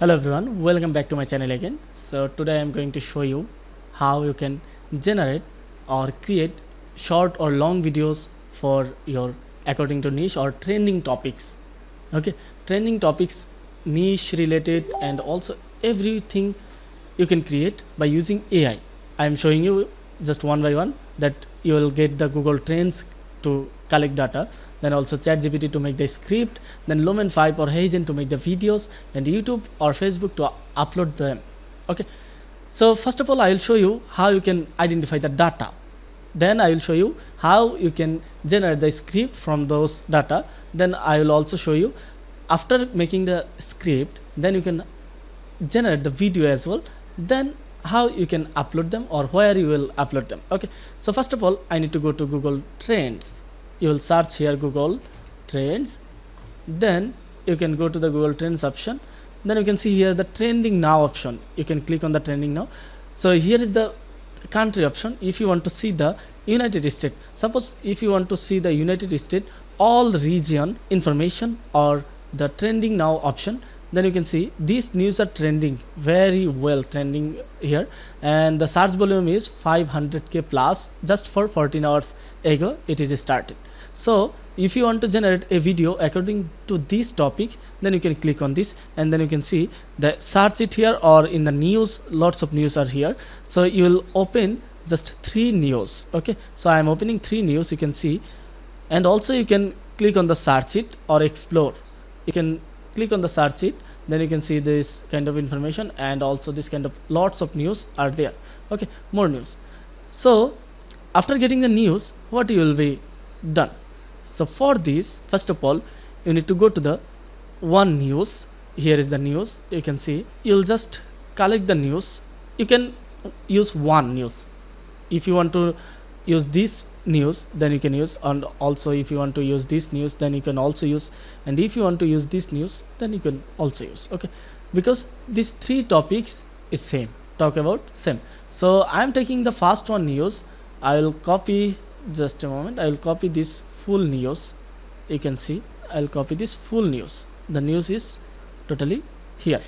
Hello everyone, welcome back to my channel again. So today I am going to show you how you can generate or create short or long videos for your according to niche or trending topics. Okay, trending topics, niche related, and also everything you can create by using AI. I am showing you just one by one that you will get the Google Trends to collect data, then also ChatGPT to make the script, then Lumen 5 or Hazen to make the videos, and YouTube or Facebook to upload them. Okay, so first of all I will show you how you can identify the data, then I will show you how you can generate the script from those data, then I will also show you after making the script then you can generate the video as well, then how you can upload them or where you will upload them. Okay, so first of all I need to go to Google Trends. You will search here Google Trends, then you can go to the Google Trends option, then you can see here the trending now option. You can click on the trending now. So here is the country option. If you want to see the United States, suppose if you want to see the United States all region information or the trending now option, then you can see these news are trending very well, trending here, and the search volume is 500k plus. Just for 14 hours ago it is started. So if you want to generate a video according to this topic, then you can click on this and then you can see the search it here, or in the news lots of news are here. So you will open just 3 news. Okay, so I am opening 3 news, you can see, and also you can click on the search it or explore. You can click on the search it, then you can see this kind of information, and also this kind of lots of news are there. Okay, more news. So after getting the news, what you will be done? So for this, first of all you need to go to the one news. Here is the news, you can see. You'll just collect the news. You can use one news. If you want to use this news, then you can use, and also if you want to use this news, then you can also use, and if you want to use this news, then you can also use. Okay, because these 3 topics is same, talk about same. So I am taking the first one news. I will copy, just a moment, I will copy this full news. You can see I'll copy this full news. The news is totally here.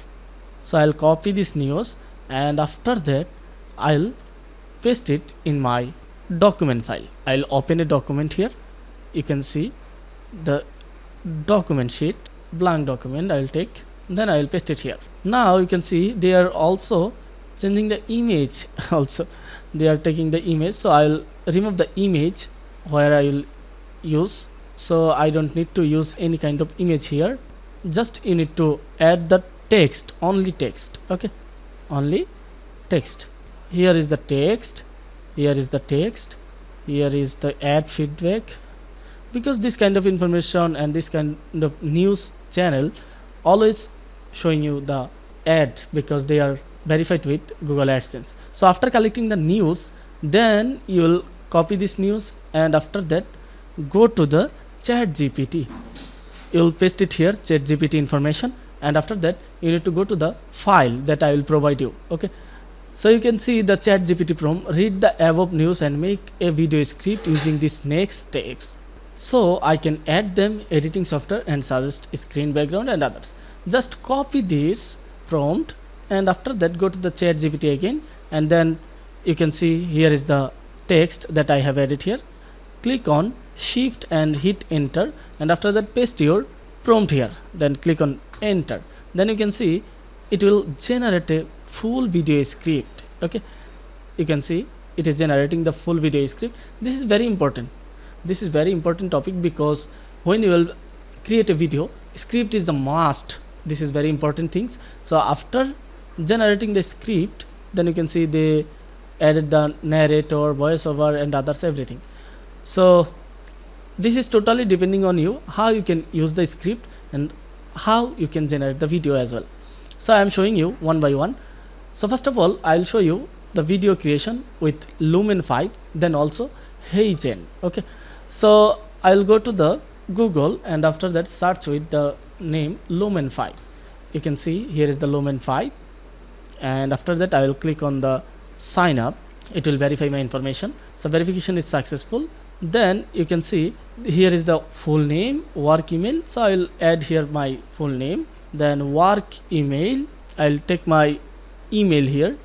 So I'll copy this news, and after that I'll paste it in my document file. I'll open a document here. You can see the document sheet, blank document I'll take, then I'll paste it here. Now you can see they are also changing the image also they are taking the image. So I'll remove the image where I will use, so I don't need to use any kind of image here. Just you need to add the text, only text. Okay, only text. Here is the text, here is the text, here is the add feedback, because this kind of information and this kind of news channel always showing you the ad because they are verified with Google AdSense. So after collecting the news, then you will copy this news, and after that go to the ChatGPT. You will paste it here, ChatGPT information, and after that you need to go to the file that I will provide you. Okay, so you can see the ChatGPT prompt, read the above news and make a video script using this next steps. So I can add them editing software and suggest screen background and others. Just copy this prompt, and after that go to the ChatGPT again, and then you can see here is the text that I have added here. Click on shift and hit enter, and after that paste your prompt here, then click on enter. Then you can see it will generate a full video script. Okay, you can see it is generating the full video script. This is very important. This is very important topic, because when you will create a video, script is the must. This is very important things. So after generating the script, then you can see they added the narrator, voiceover and others, everything. So this is totally depending on you how you can use the script and how you can generate the video as well. So I am showing you one by one. So first of all I will show you the video creation with Lumen 5, then also Hazen. Okay, so I will go to the Google, and after that search with the name Lumen 5. You can see here is the Lumen 5, and after that I will click on the sign up. It will verify my information. So verification is successful. Then you can see here is the full name, work email. So I will add here my full name, then work email, I'll take my email here,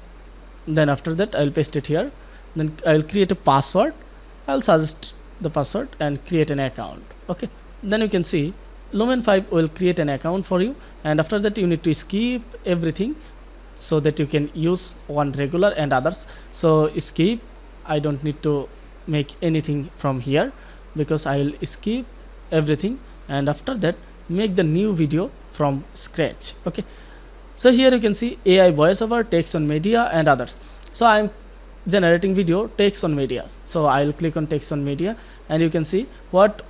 then after that I'll paste it here, then I'll create a password. I'll suggest the password and create an account. Okay, then you can see Lumen 5 will create an account for you, and after that you need to skip everything so that you can use one regular and others. So skip, I don't need to make anything from here because I will skip everything, and after that make the new video from scratch. Okay, so here you can see AI voiceover, text on media and others. So I'm generating video text on media, so I'll click on text on media, and you can see what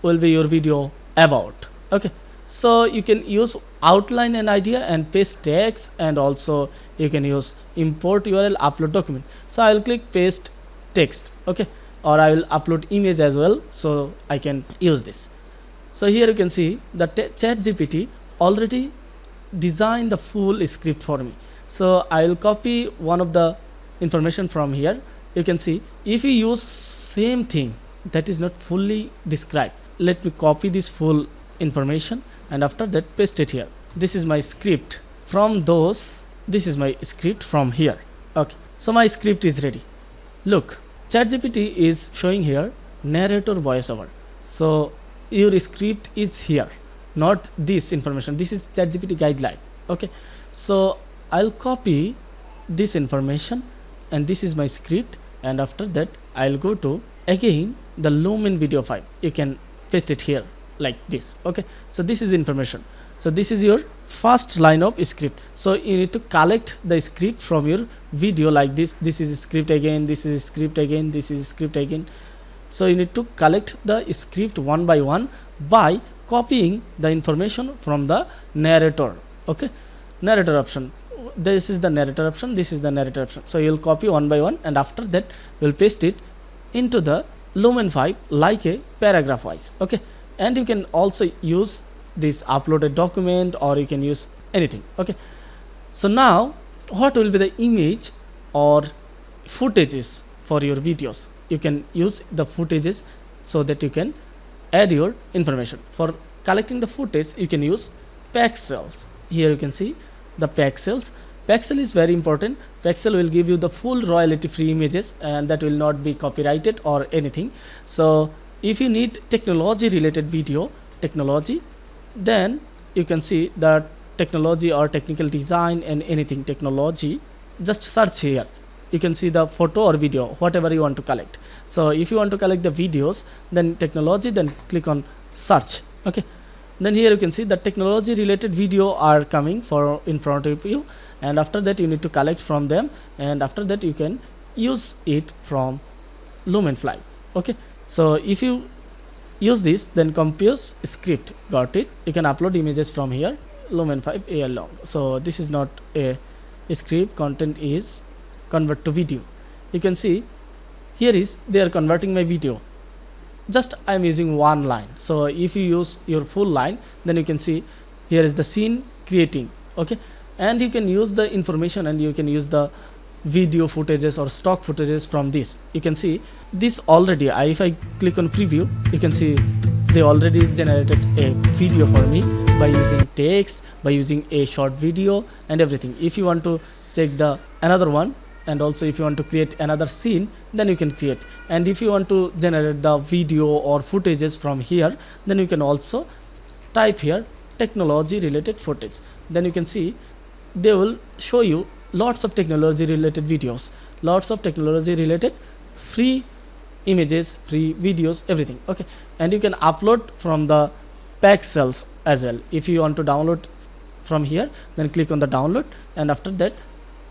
will be your video about. Okay, so you can use outline an idea and paste text, and also you can use import URL, upload document. So I'll click paste text. Okay, or I will upload image as well, so I can use this. So here you can see the ChatGPT already designed the full script for me. So I will copy one of the information from here. You can see if you use same thing that is not fully described, let me copy this full information and after that paste it here. This is my script from those, this is my script from here. Okay, so my script is ready. Look, ChatGPT is showing here narrator voiceover. So your script is here, not this information. This is ChatGPT guideline. Okay, so I'll copy this information and this is my script, and after that I'll go to again the Lumen video file. You can paste it here like this. Okay, so this is information. So this is your first line of script. So you need to collect the script from your video like this. This is script again, this is script again, this is script again. So you need to collect the script one by one by copying the information from the narrator. Okay, narrator option. This is the narrator option, this is the narrator option. So you'll copy one by one, and after that you'll paste it into the Lumen 5 like a paragraph wise. Okay, and you can also use this uploaded document, or you can use anything. Okay, so now what will be the image or footages for your videos? You can use the footages so that you can add your information. For collecting the footage you can use Pexels. Here you can see the Pexels. Pexel is very important. Pexel will give you the full royalty free images, and that will not be copyrighted or anything. So if you need technology related video, technology, then you can see the technology or technical design and anything technology, just search here. You can see the photo or video, whatever you want to collect. So if you want to collect the videos, then technology, then click on search. Okay, then here you can see the technology related video are coming for in front of you, and after that you need to collect from them, and after that you can use it from Lumen 5. Okay, so if you use this, then compose script, got it. You can upload images from here, Lumen 5 AL long. So this is not a script, content is convert to video. You can see here is they are converting my video. Just I am using one line. So if you use your full line, then you can see here is the scene creating. Okay, and you can use the information, and you can use the video footages or stock footages from this. You can see this already. If I click on preview, you can see they already generated a video for me by using text, by using a short video and everything. If you want to check the another one, and also if you want to create another scene, then you can create. And if you want to generate the video or footages from here, then you can also type here technology related footage. Then you can see they will show you lots of technology related videos, lots of technology related free images, free videos, everything. Okay, and you can upload from the Pexels as well. If you want to download from here, then click on the download, and after that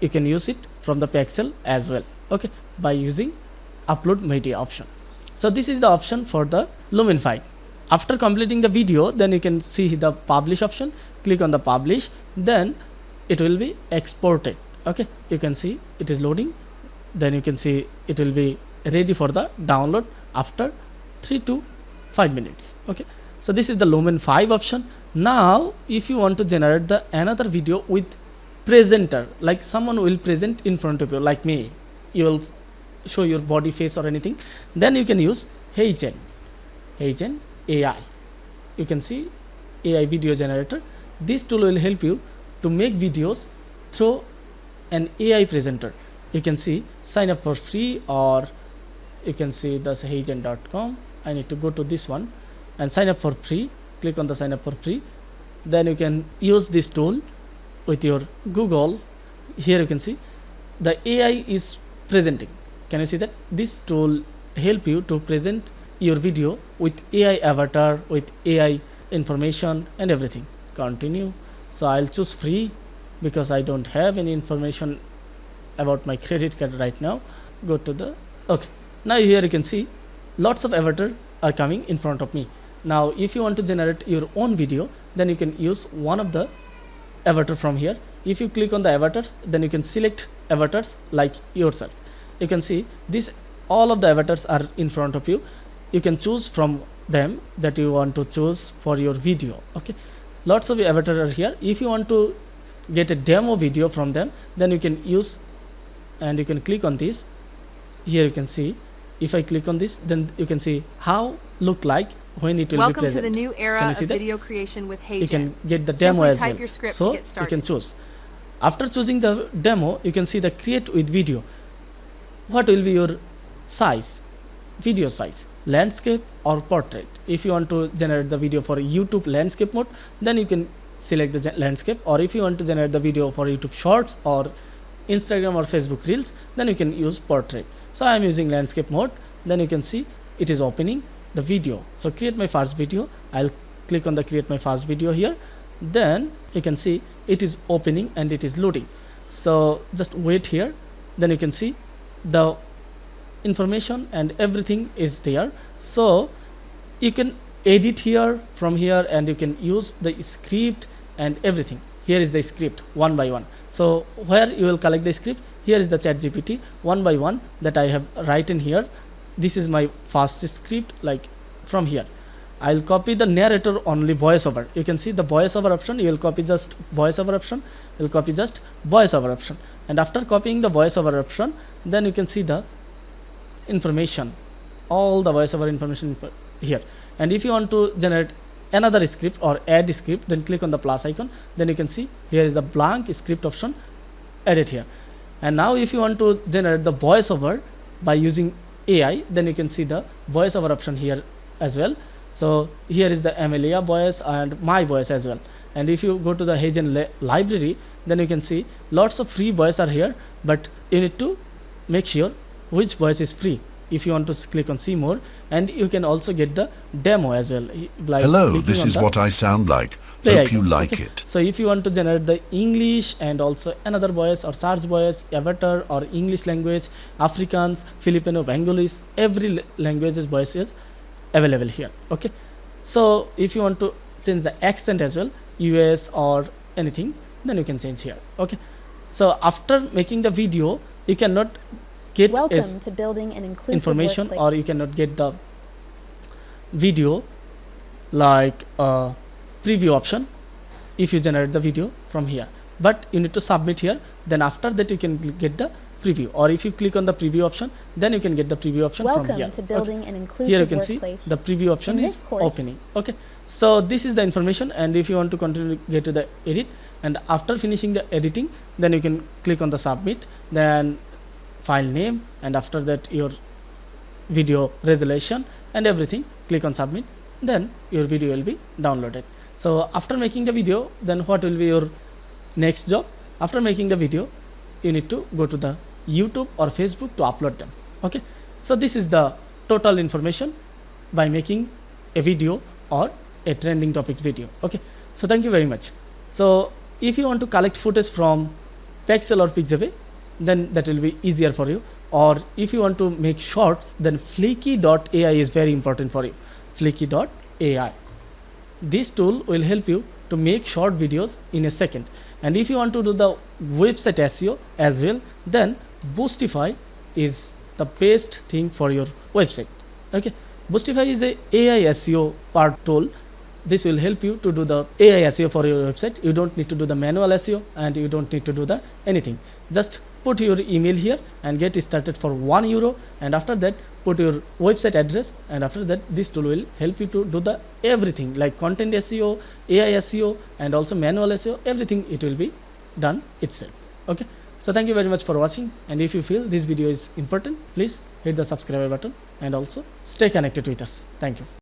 you can use it from the Pexel as well. Okay, by using upload media option. So this is the option for the Lumen 5. After completing the video, then you can see the publish option. Click on the publish, then it will be exported. Okay, you can see it is loading, then you can see it will be ready for the download after 3 to 5 minutes. Okay, so this is the Lumen 5 option. Now if you want to generate the another video with presenter, like someone will present in front of you, like me, you will show your body, face or anything, then you can use HeyGen AI. You can see AI video generator. This tool will help you to make videos through an AI presenter. You can see sign up for free, or you can see the HeyGen.com. I need to go to this one and sign up for free. Click on the sign up for free. Then you can use this tool with your Google. Here you can see the AI is presenting. Can you see that? This tool help you to present your video with AI avatar, with AI information and everything. Continue. So I'll choose free because I don't have any information about my credit card right now. Go to the okay. Now here you can see lots of avatars are coming in front of me. Now if you want to generate your own video, then you can use one of the avatar from here. If you click on the avatars, then you can select avatars like yourself. You can see this, all of the avatars are in front of you. You can choose from them that you want to choose for your video. Okay, lots of avatars are here. If you want to get a demo video from them, then you can use, and you can click on this. Here you can see, if I click on this, then you can see how look like when it will Welcome be present. to the new era of see that? video creation with HeyGen. You can get the demo Simply as type well. your script So to get you can started. choose. After choosing the demo, you can see the create with video. What will be your size, video size, landscape or portrait? If you want to generate the video for YouTube landscape mode, then you can select the landscape. Or if you want to generate the video for YouTube shorts or Instagram or Facebook reels, then you can use portrait. So I am using landscape mode. Then you can see it is opening the video. So create my first video. I'll click on the create my first video here. Then you can see it is opening and it is loading. So just wait here. Then you can see the information and everything is there. So you can edit here from here, and you can use the script and everything. Here is the script one by one. So where you will collect the script, here is the ChatGPT one by one that I have written here. This is my first script, like from here. I'll copy the narrator only voiceover. You can see the voiceover option. You will copy just voiceover option. You will copy just voiceover option. And after copying the voiceover option, then you can see the information, all the voiceover information here. And if you want to generate another script or add script, then click on the plus icon. Then you can see here is the blank script option. Edit here. And now if you want to generate the voiceover by using AI, then you can see the voiceover option here as well. So here is the Amelia voice and my voice as well. And if you go to the HeyGen library, then you can see lots of free voice are here, but you need to make sure which voice is free. If you want to click on see more, and you can also get the demo as well. Like hello, this is what I sound like. Hope you like it. So if you want to generate the English and also another voice or search voice, avatar or English language, Afrikaans, Filipino, Bengalis, every language's voice is available here. Okay, so if you want to change the accent as well, US or anything, then you can change here. Okay, so after making the video, you cannot get Welcome to building an inclusive information, workplace. or you cannot get the video like preview option if you generate the video from here, but you need to submit here. Then after that you can get the preview, or if you click on the preview option, then you can get the preview option from Welcome here. to building an inclusive Here you can workplace. see the preview option In is this course- opening. Okay, so this is the information, and if you want to continue, get to the edit, and after finishing the editing, then you can click on the submit, then file name, and after that your video resolution and everything, click on submit, then your video will be downloaded. So after making the video, then what will be your next job? After making the video, you need to go to the YouTube or Facebook to upload them. Okay, so this is the total information by making a video or a trending topics video. Okay, so thank you very much. So if you want to collect footage from Pexel or Pixabay, then that will be easier for you. Or if you want to make shorts, then Flicky.ai is very important for you. Flicky.ai. This tool will help you to make short videos in a second. And if you want to do the website SEO as well, then Boostify is the best thing for your website. Okay, Boostify is a AI SEO part tool. This will help you to do the AI SEO for your website. You don't need to do the manual SEO, and you don't need to do the anything. Just put your email here and get started for €1, and after that put your website address, and after that this tool will help you to do the everything like content SEO, AI SEO, and also manual SEO. Everything it will be done itself. Okay, so thank you very much for watching, and if you feel this video is important, please hit the subscribe button and also stay connected with us. Thank you.